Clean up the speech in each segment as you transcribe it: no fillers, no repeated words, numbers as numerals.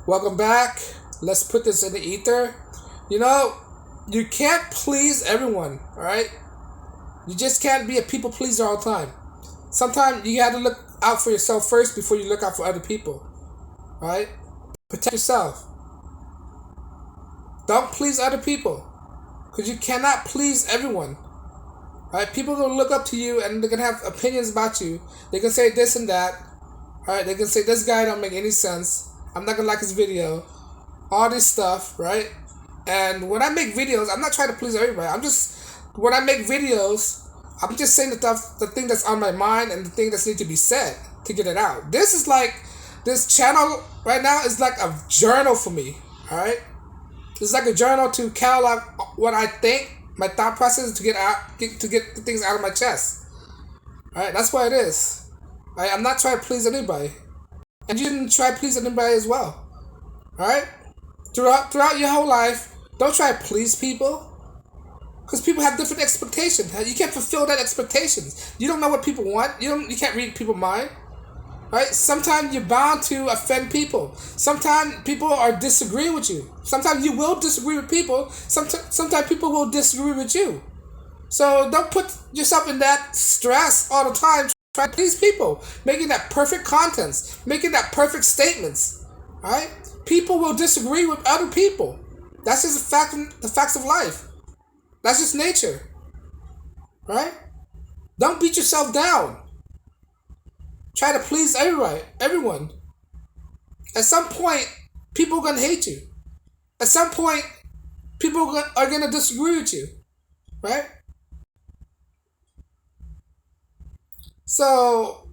Welcome back. Let's put this in the ether. You know, you can't please everyone, alright? You just can't be a people pleaser all the time. Sometimes you gotta look out for yourself first before you look out for other people, alright? Protect yourself. Don't please other people, because you cannot please everyone. Alright, people are gonna look up to you and they're gonna have opinions about you. They can say this and that. Alright, they can say this guy don't make any sense. I'm not gonna like his video. All this stuff, right? And when I make videos, I'm not trying to please everybody. When I make videos, I'm just saying the thing that's on my mind and the thing that's need to be said to get it out. This channel right now is like a journal for me. Alright? It's like a journal to catalog what I think, my thought process to get the things out of my chest. Alright, that's what it is. I'm not trying to please anybody. And you didn't try to please anybody as well. Alright? Throughout your whole life, don't try to please people. Because people have different expectations. You can't fulfill that expectations. You don't know what people want. You can't read people's mind. Right? Sometimes you're bound to offend people. Sometimes people are disagree with you. Sometimes you will disagree with people. Sometimes people will disagree with you. So don't put yourself in that stress all the time. Try to please people. Making that perfect contents. Making that perfect statements. Right? People will disagree with other people. That's just the facts of life. That's just nature. Right? Don't beat yourself down. Try to please everyone. At some point, people are going to hate you. At some point, people are going to disagree with you. Right? So,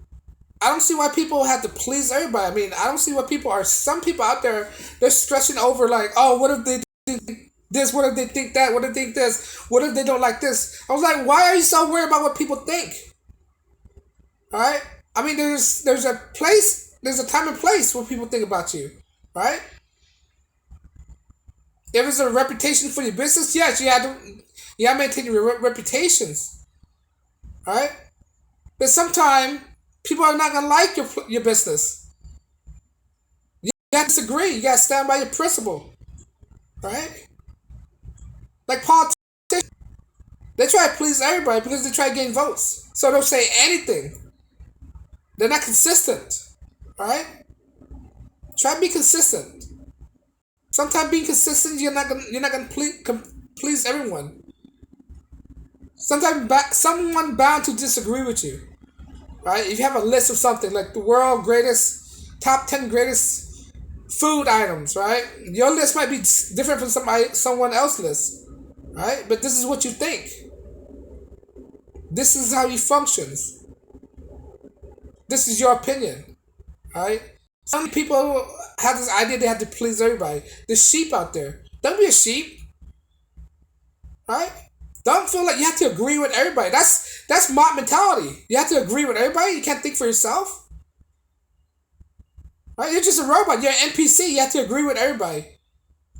I don't see why people have to please everybody. I mean, I don't see why some people out there, they're stressing over like, oh, what if they think this? What if they think that? What if they think this? What if they don't like this? I was like, why are you so worried about what people think? Alright? I mean, there's a time and place where people think about you. Right? If it's a reputation for your business, yes, you have to maintain your reputations. Alright? But sometimes people are not gonna like your business. You gotta disagree. You gotta stand by your principle, right? Like politicians, they try to please everybody because they try to gain votes. So they'll say anything. They're not consistent, right? Try to be consistent. Sometimes being consistent, you're not gonna please everyone. Sometimes someone bound to disagree with you. Right? If you have a list of something like the world top 10 greatest food items, right? Your list might be different from someone else's list, right? But this is what you think. This is how you functions. This is your opinion, right? Some people have this idea they have to please everybody. The sheep out there. Don't be a sheep, right? Don't feel like you have to agree with everybody. That's mob mentality. You have to agree with everybody. You can't think for yourself. Right? You're just a robot. You're an NPC. You have to agree with everybody.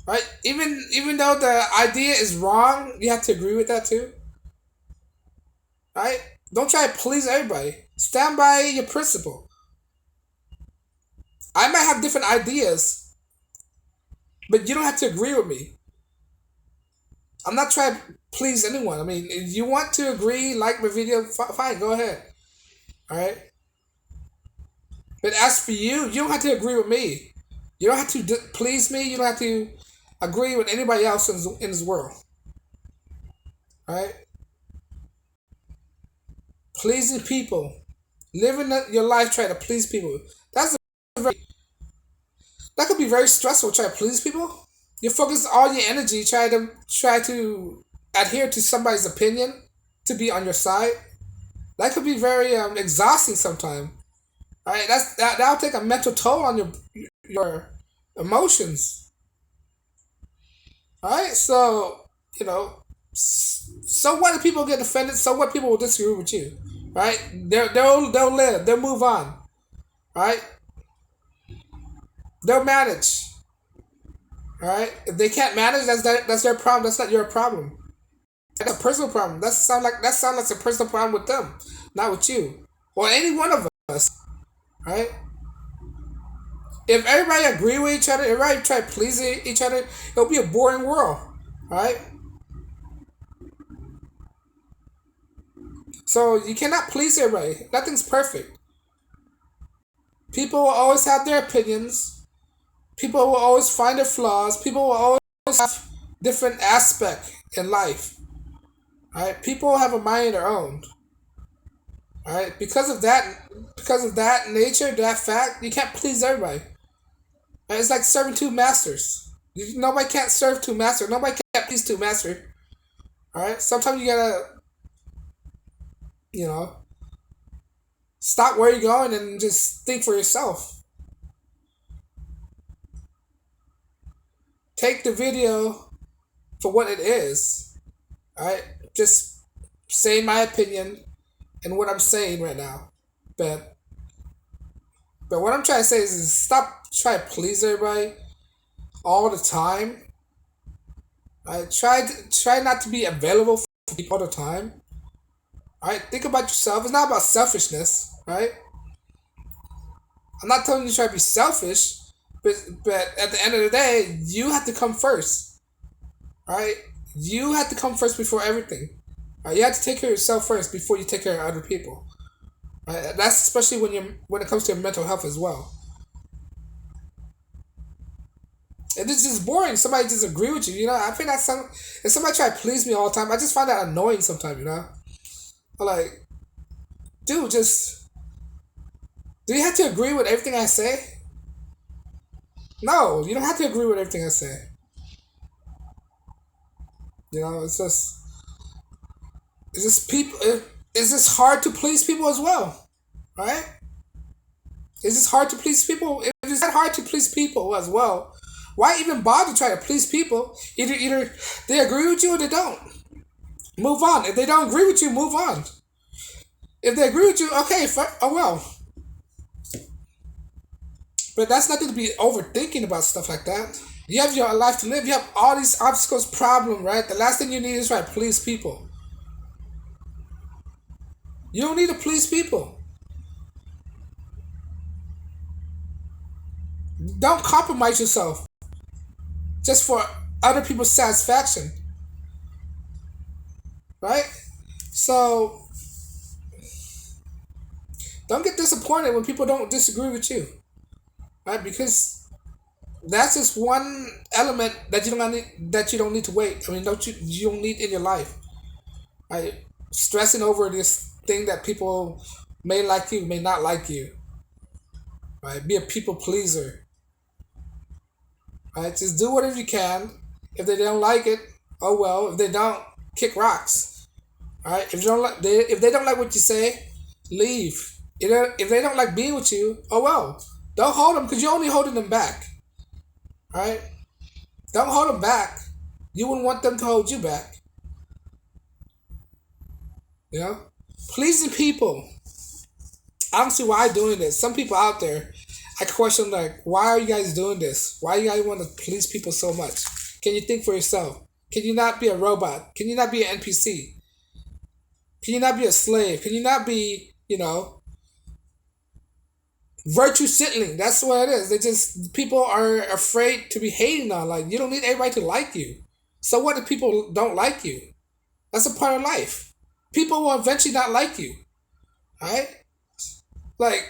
Right? Even though the idea is wrong, you have to agree with that too. Right? Don't try to please everybody. Stand by your principle. I might have different ideas, but you don't have to agree with me. I'm not trying to please anyone. I mean, if you want to agree, like my video, fine, go ahead. Alright? But as for you, you don't have to agree with me. You don't have to please me. You don't have to agree with anybody else in this world. Alright? Pleasing people. Living your life trying to please people. That could be very stressful, trying to please people. You focus all your energy try to adhere to somebody's opinion to be on your side. That could be very exhausting sometimes. All right, that'll take a mental toll on your emotions. All right, so so what if people get offended? So what people will disagree with you? Right? They'll live. They'll move on. Right? They'll manage. Alright? If they can't manage, that's their problem. That's not your problem. That's a personal problem. That sounds like a personal problem with them, not with you. Or any one of us. Right? If everybody agree with each other, everybody try to please each other, it'll be a boring world, right? So you cannot please everybody. Nothing's perfect. People will always have their opinions. People will always find their flaws. People will always have different aspect in life. Right? People have a mind of their own. Right? Because of that nature, that fact, you can't please everybody. Right? It's like serving two masters. Nobody can't serve two masters. Nobody can't please two masters. All right. Sometimes you gotta, you know, stop where you're going and just think for yourself. Take the video for what it is. All right. Just saying my opinion and what I'm saying right now. But but what I'm trying to say is stop trying to please everybody all the time. Right? Try not to be available for people all the time. All right, think about yourself. It's not about selfishness, right? I'm not telling you to try to be selfish, but at the end of the day, you have to come first, right? You have to come first before everything. Right? You have to take care of yourself first before you take care of other people. Right? That's especially when it comes to your mental health as well. And it's just boring. Somebody just agree with you. I think that's if somebody try to please me all the time, I just find that annoying sometimes. I'm like, dude, just do you have to agree with everything I say? No, you don't have to agree with everything I say. It's just people. It's just hard to please people as well, right? It's just hard to please people. If it's that hard to please people as well, why even bother trying to please people? Either they agree with you or they don't. Move on. If they don't agree with you, move on. If they agree with you, okay, oh well. But that's nothing to be overthinking about stuff like that. You have your life to live. You have all these obstacles, problem, right? The last thing you need is try to please people. You don't need to please people. Don't compromise yourself just for other people's satisfaction, right? So don't get disappointed when people don't disagree with you, right? Because that's just one element that you don't need to wait. I mean, you don't need in your life, right? Stressing over this thing that people may like you, may not like you, right? Be a people pleaser, right? Just do whatever you can. If they don't like it, oh well. If they don't, kick rocks, right? If they don't like what you say, leave. If they don't like being with you, oh well. Don't hold them because you're only holding them back, right? Don't hold them back. You wouldn't want them to hold you back. Pleasing people. I don't see why doing this. Some people out there, I question like, why are you guys doing this? Why do you guys want to please people so much? Can you think for yourself? Can you not be a robot? Can you not be an NPC? Can you not be a slave? Can you not be, virtue signaling? That's what it is. People are afraid to be hating on. Like, you don't need everybody to like you. So what if people don't like you? That's a part of life. People will eventually not like you. Right? Like,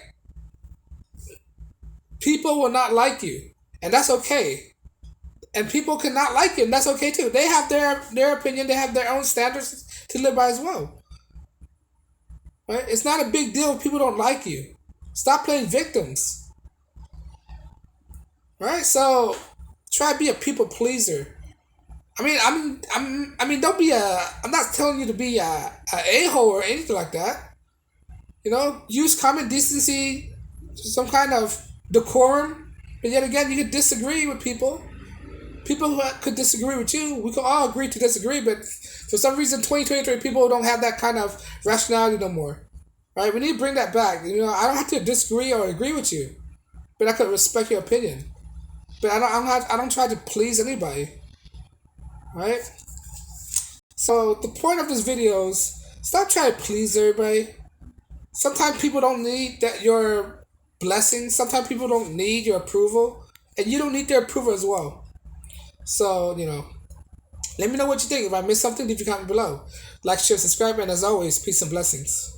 people will not like you. And that's okay. And people cannot like you, and that's okay too. They have their opinion, they have their own standards to live by as well. Right? It's not a big deal if people don't like you. Stop playing victims. Right? So try to be a people pleaser. Don't be I'm not telling you to be a hole or anything like that. Use common decency, some kind of decorum. But yet again, you can disagree with people. People who could disagree with you, we can all agree to disagree, but for some reason, 2023 people don't have that kind of rationality no more. Right? We need to bring that back. I don't have to disagree or agree with you, but I could respect your opinion. But I don't try to please anybody. Right? So the point of this video is stop trying to please everybody. Sometimes people don't need that your blessings. Sometimes people don't need your approval, and you don't need their approval as well. So, let me know what you think. If I missed something, leave your comment below. Like, share, subscribe, and as always, peace and blessings.